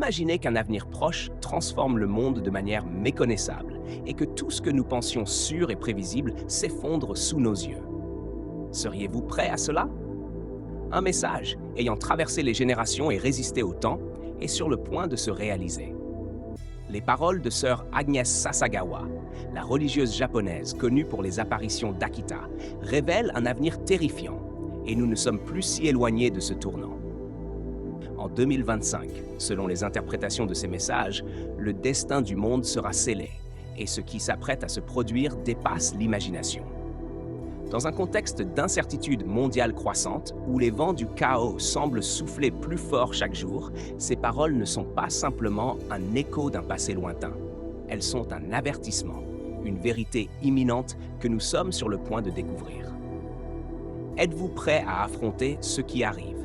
Imaginez qu'un avenir proche transforme le monde de manière méconnaissable et que tout ce que nous pensions sûr et prévisible s'effondre sous nos yeux. Seriez-vous prêt à cela? Un message ayant traversé les générations et résisté au temps est sur le point de se réaliser. Les paroles de sœur Agnès Sasagawa, la religieuse japonaise connue pour les apparitions d'Akita, révèlent un avenir terrifiant et nous ne sommes plus si éloignés de ce tournant. En 2025, selon les interprétations de ces messages, le destin du monde sera scellé et ce qui s'apprête à se produire dépasse l'imagination. Dans un contexte d'incertitude mondiale croissante, où les vents du chaos semblent souffler plus fort chaque jour, ces paroles ne sont pas simplement un écho d'un passé lointain. Elles sont un avertissement, une vérité imminente que nous sommes sur le point de découvrir. Êtes-vous prêt à affronter ce qui arrive?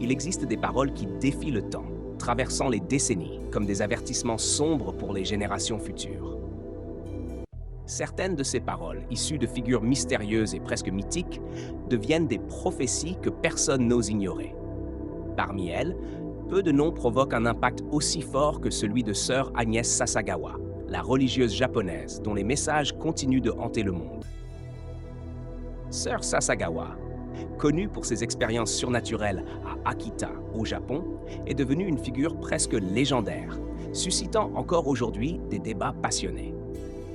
Il existe des paroles qui défient le temps, traversant les décennies, comme des avertissements sombres pour les générations futures. Certaines de ces paroles, issues de figures mystérieuses et presque mythiques, deviennent des prophéties que personne n'ose ignorer. Parmi elles, peu de noms provoquent un impact aussi fort que celui de sœur Agnès Sasagawa, la religieuse japonaise dont les messages continuent de hanter le monde. Sœur Sasagawa, connue pour ses expériences surnaturelles à Akita, au Japon, est devenue une figure presque légendaire, suscitant encore aujourd'hui des débats passionnés.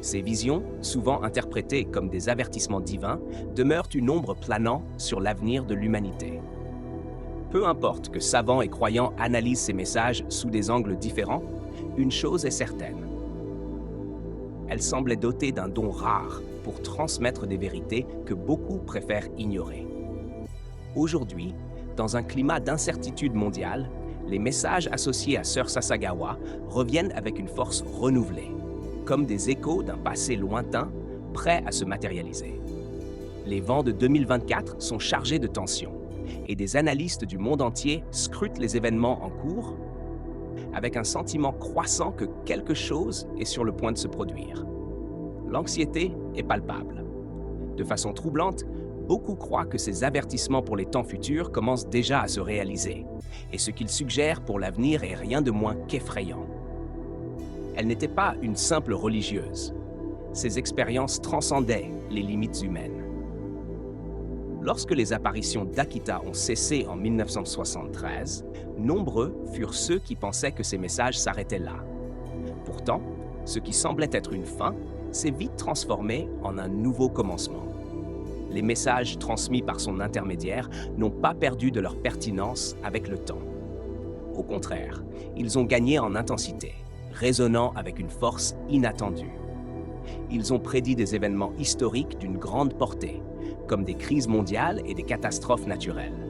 Ces visions, souvent interprétées comme des avertissements divins, demeurent une ombre planant sur l'avenir de l'humanité. Peu importe que savants et croyants analysent ces messages sous des angles différents, une chose est certaine. Elle semblait dotée d'un don rare pour transmettre des vérités que beaucoup préfèrent ignorer. Aujourd'hui, dans un climat d'incertitude mondiale, les messages associés à Sœur Sasagawa reviennent avec une force renouvelée, comme des échos d'un passé lointain, prêt à se matérialiser. Les vents de 2024 sont chargés de tensions, et des analystes du monde entier scrutent les événements en cours avec un sentiment croissant que quelque chose est sur le point de se produire. L'anxiété est palpable. De façon troublante, beaucoup croient que ces avertissements pour les temps futurs commencent déjà à se réaliser, et ce qu'ils suggèrent pour l'avenir est rien de moins qu'effrayant. Elle n'était pas une simple religieuse. Ses expériences transcendaient les limites humaines. Lorsque les apparitions d'Akita ont cessé en 1973, nombreux furent ceux qui pensaient que ces messages s'arrêtaient là. Pourtant, ce qui semblait être une fin s'est vite transformé en un nouveau commencement. Les messages transmis par son intermédiaire n'ont pas perdu de leur pertinence avec le temps. Au contraire, ils ont gagné en intensité, résonnant avec une force inattendue. Ils ont prédit des événements historiques d'une grande portée, comme des crises mondiales et des catastrophes naturelles.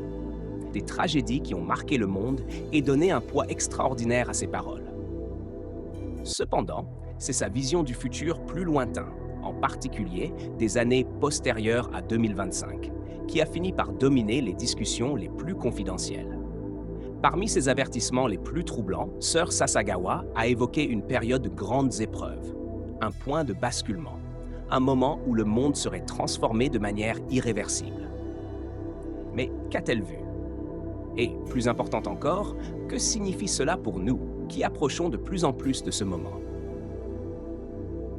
Des tragédies qui ont marqué le monde et donné un poids extraordinaire à ses paroles. Cependant, c'est sa vision du futur plus lointain, en particulier des années postérieures à 2025, qui a fini par dominer les discussions les plus confidentielles. Parmi ses avertissements les plus troublants, Sœur Sasagawa a évoqué une période de grandes épreuves, un point de basculement, un moment où le monde serait transformé de manière irréversible. Mais qu'a-t-elle vu? Et, plus important encore, que signifie cela pour nous, qui approchons de plus en plus de ce moment?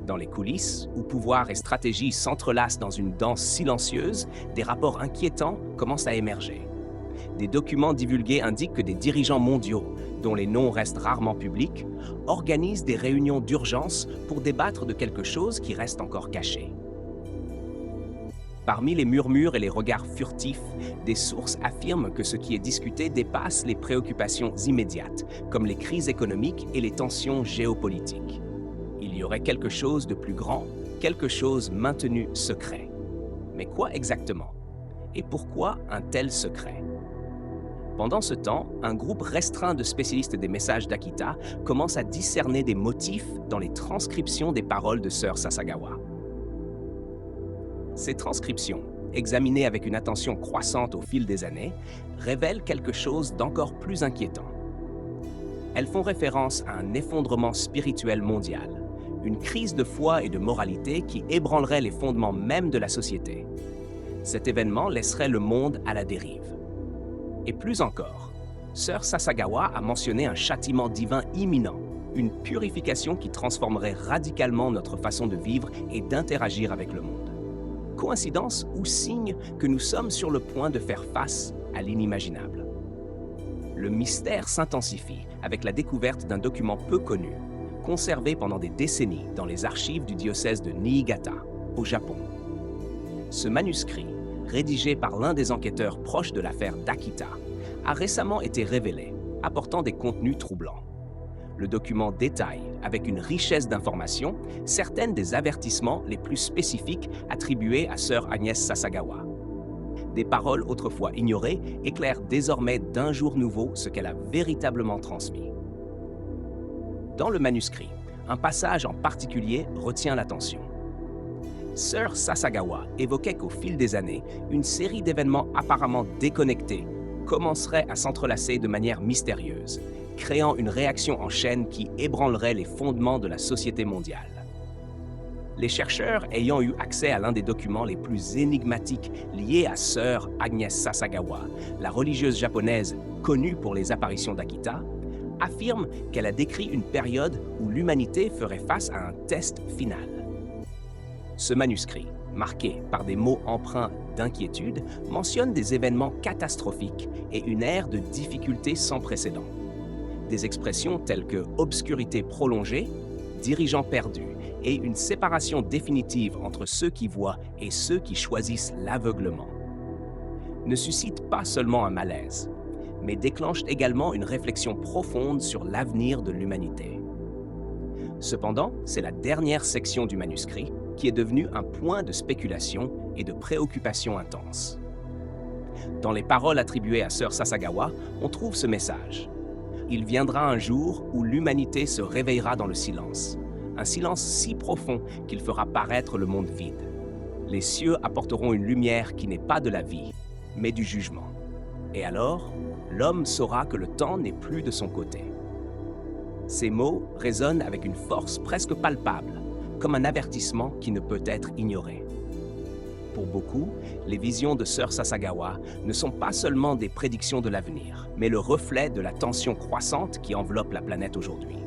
Dans les coulisses, où pouvoir et stratégie s'entrelacent dans une danse silencieuse, des rapports inquiétants commencent à émerger. Des documents divulgués indiquent que des dirigeants mondiaux, dont les noms restent rarement publics, organisent des réunions d'urgence pour débattre de quelque chose qui reste encore caché. Parmi les murmures et les regards furtifs, des sources affirment que ce qui est discuté dépasse les préoccupations immédiates, comme les crises économiques et les tensions géopolitiques. Il y aurait quelque chose de plus grand, quelque chose maintenu secret. Mais quoi exactement? Et pourquoi un tel secret? Pendant ce temps, un groupe restreint de spécialistes des messages d'Akita commence à discerner des motifs dans les transcriptions des paroles de Sœur Sasagawa. Ces transcriptions, examinées avec une attention croissante au fil des années, révèlent quelque chose d'encore plus inquiétant. Elles font référence à un effondrement spirituel mondial, une crise de foi et de moralité qui ébranlerait les fondements même de la société. Cet événement laisserait le monde à la dérive. Et plus encore, Sœur Sasagawa a mentionné un châtiment divin imminent, une purification qui transformerait radicalement notre façon de vivre et d'interagir avec le monde. Coïncidence ou signe que nous sommes sur le point de faire face à l'inimaginable? Le mystère s'intensifie avec la découverte d'un document peu connu, conservé pendant des décennies dans les archives du diocèse de Niigata, au Japon. Ce manuscrit, rédigé par l'un des enquêteurs proches de l'affaire d'Akita, a récemment été révélé, apportant des contenus troublants. Le document détaille, avec une richesse d'informations, certaines des avertissements les plus spécifiques attribués à sœur Agnès Sasagawa. Des paroles autrefois ignorées éclairent désormais d'un jour nouveau ce qu'elle a véritablement transmis. Dans le manuscrit, un passage en particulier retient l'attention. Sœur Sasagawa évoquait qu'au fil des années, une série d'événements apparemment déconnectés commencerait à s'entrelacer de manière mystérieuse, créant une réaction en chaîne qui ébranlerait les fondements de la société mondiale. Les chercheurs ayant eu accès à l'un des documents les plus énigmatiques liés à sœur Agnès Sasagawa, la religieuse japonaise connue pour les apparitions d'Akita, affirment qu'elle a décrit une période où l'humanité ferait face à un test final. Ce manuscrit, marqué par des mots empreints d'inquiétude, mentionne des événements catastrophiques et une ère de difficultés sans précédent. Des expressions telles que obscurité prolongée, dirigeants perdus et une séparation définitive entre ceux qui voient et ceux qui choisissent l'aveuglement ne suscitent pas seulement un malaise, mais déclenchent également une réflexion profonde sur l'avenir de l'humanité. Cependant, c'est la dernière section du manuscrit qui est devenue un point de spéculation et de préoccupation intense. Dans les paroles attribuées à sœur Sasagawa, on trouve ce message. Il viendra un jour où l'humanité se réveillera dans le silence, un silence si profond qu'il fera paraître le monde vide. Les cieux apporteront une lumière qui n'est pas de la vie, mais du jugement. Et alors, l'homme saura que le temps n'est plus de son côté. Ces mots résonnent avec une force presque palpable, comme un avertissement qui ne peut être ignoré. Pour beaucoup, les visions de sœur Sasagawa ne sont pas seulement des prédictions de l'avenir, mais le reflet de la tension croissante qui enveloppe la planète aujourd'hui.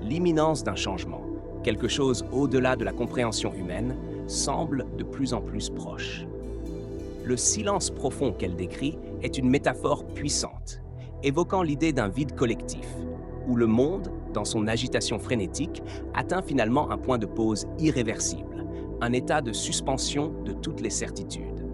L'imminence d'un changement, quelque chose au-delà de la compréhension humaine, semble de plus en plus proche. Le silence profond qu'elle décrit est une métaphore puissante, évoquant l'idée d'un vide collectif, où le monde, dans son agitation frénétique, atteint finalement un point de pause irréversible, un état de suspension de toutes les certitudes.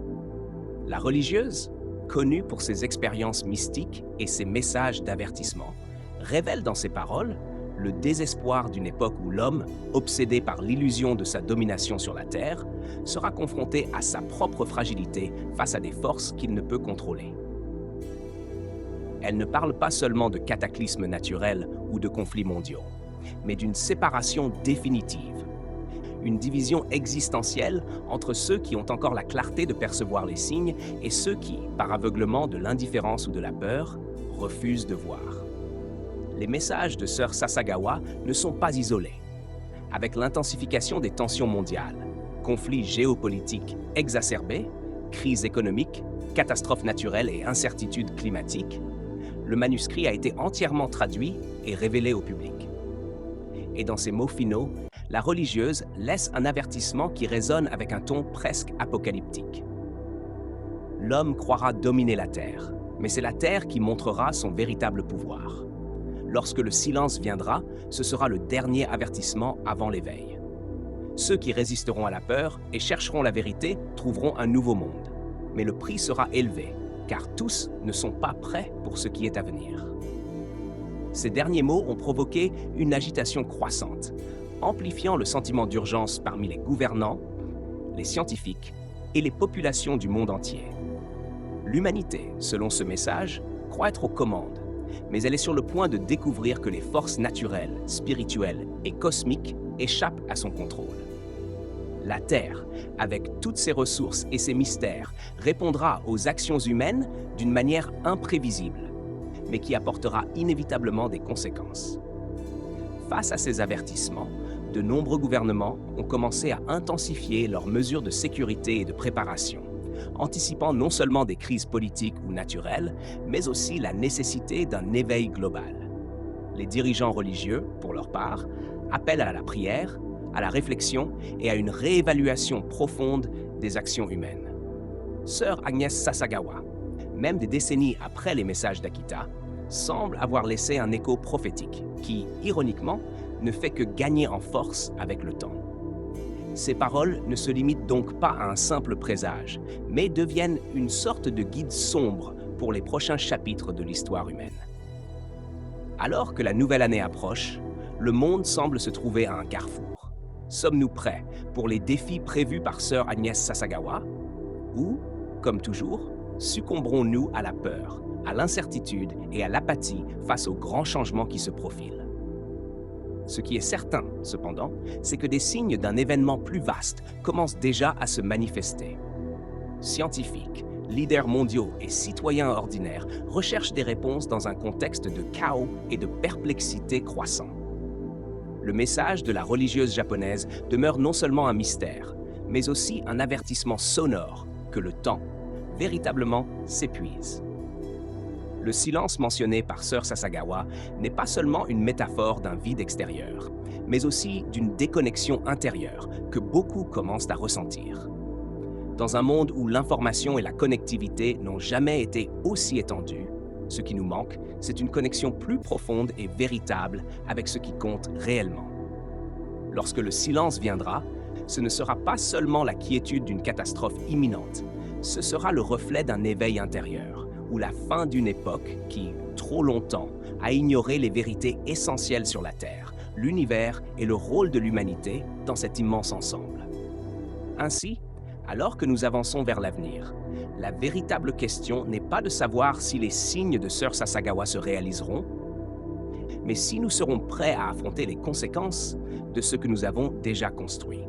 La religieuse, connue pour ses expériences mystiques et ses messages d'avertissement, révèle dans ses paroles le désespoir d'une époque où l'homme, obsédé par l'illusion de sa domination sur la Terre, sera confronté à sa propre fragilité face à des forces qu'il ne peut contrôler. Elle ne parle pas seulement de cataclysmes naturels ou de conflits mondiaux, mais d'une séparation définitive, une division existentielle entre ceux qui ont encore la clarté de percevoir les signes et ceux qui, par aveuglement de l'indifférence ou de la peur, refusent de voir. Les messages de sœur Sasagawa ne sont pas isolés. Avec l'intensification des tensions mondiales, conflits géopolitiques exacerbés, crises économiques, catastrophes naturelles et incertitudes climatiques, le manuscrit a été entièrement traduit et révélé au public. Et dans ses mots finaux, la religieuse laisse un avertissement qui résonne avec un ton presque apocalyptique. L'homme croira dominer la Terre, mais c'est la Terre qui montrera son véritable pouvoir. Lorsque le silence viendra, ce sera le dernier avertissement avant l'éveil. Ceux qui résisteront à la peur et chercheront la vérité trouveront un nouveau monde. Mais le prix sera élevé, car tous ne sont pas prêts pour ce qui est à venir. Ces derniers mots ont provoqué une agitation croissante, amplifiant le sentiment d'urgence parmi les gouvernants, les scientifiques et les populations du monde entier. L'humanité, selon ce message, croit être aux commandes, mais elle est sur le point de découvrir que les forces naturelles, spirituelles et cosmiques échappent à son contrôle. La Terre, avec toutes ses ressources et ses mystères, répondra aux actions humaines d'une manière imprévisible, mais qui apportera inévitablement des conséquences. Face à ces avertissements, de nombreux gouvernements ont commencé à intensifier leurs mesures de sécurité et de préparation, anticipant non seulement des crises politiques ou naturelles, mais aussi la nécessité d'un éveil global. Les dirigeants religieux, pour leur part, appellent à la prière, à la réflexion et à une réévaluation profonde des actions humaines. Sœur Agnès Sasagawa, même des décennies après les messages d'Akita, semble avoir laissé un écho prophétique qui, ironiquement, ne fait que gagner en force avec le temps. Ces paroles ne se limitent donc pas à un simple présage, mais deviennent une sorte de guide sombre pour les prochains chapitres de l'histoire humaine. Alors que la nouvelle année approche, le monde semble se trouver à un carrefour. Sommes-nous prêts pour les défis prévus par Sœur Agnès Sasagawa? Ou, comme toujours, succomberons-nous à la peur, à l'incertitude et à l'apathie face aux grands changements qui se profilent? Ce qui est certain, cependant, c'est que des signes d'un événement plus vaste commencent déjà à se manifester. Scientifiques, leaders mondiaux et citoyens ordinaires recherchent des réponses dans un contexte de chaos et de perplexité croissant. Le message de la religieuse japonaise demeure non seulement un mystère, mais aussi un avertissement sonore que le temps, véritablement, s'épuise. Le silence mentionné par Sœur Sasagawa n'est pas seulement une métaphore d'un vide extérieur, mais aussi d'une déconnexion intérieure que beaucoup commencent à ressentir. Dans un monde où l'information et la connectivité n'ont jamais été aussi étendues, ce qui nous manque, c'est une connexion plus profonde et véritable avec ce qui compte réellement. Lorsque le silence viendra, ce ne sera pas seulement la quiétude d'une catastrophe imminente, ce sera le reflet d'un éveil intérieur, ou la fin d'une époque qui, trop longtemps, a ignoré les vérités essentielles sur la Terre, l'univers et le rôle de l'humanité dans cet immense ensemble. Ainsi, alors que nous avançons vers l'avenir, la véritable question n'est pas de savoir si les signes de Sœur Sasagawa se réaliseront, mais si nous serons prêts à affronter les conséquences de ce que nous avons déjà construit.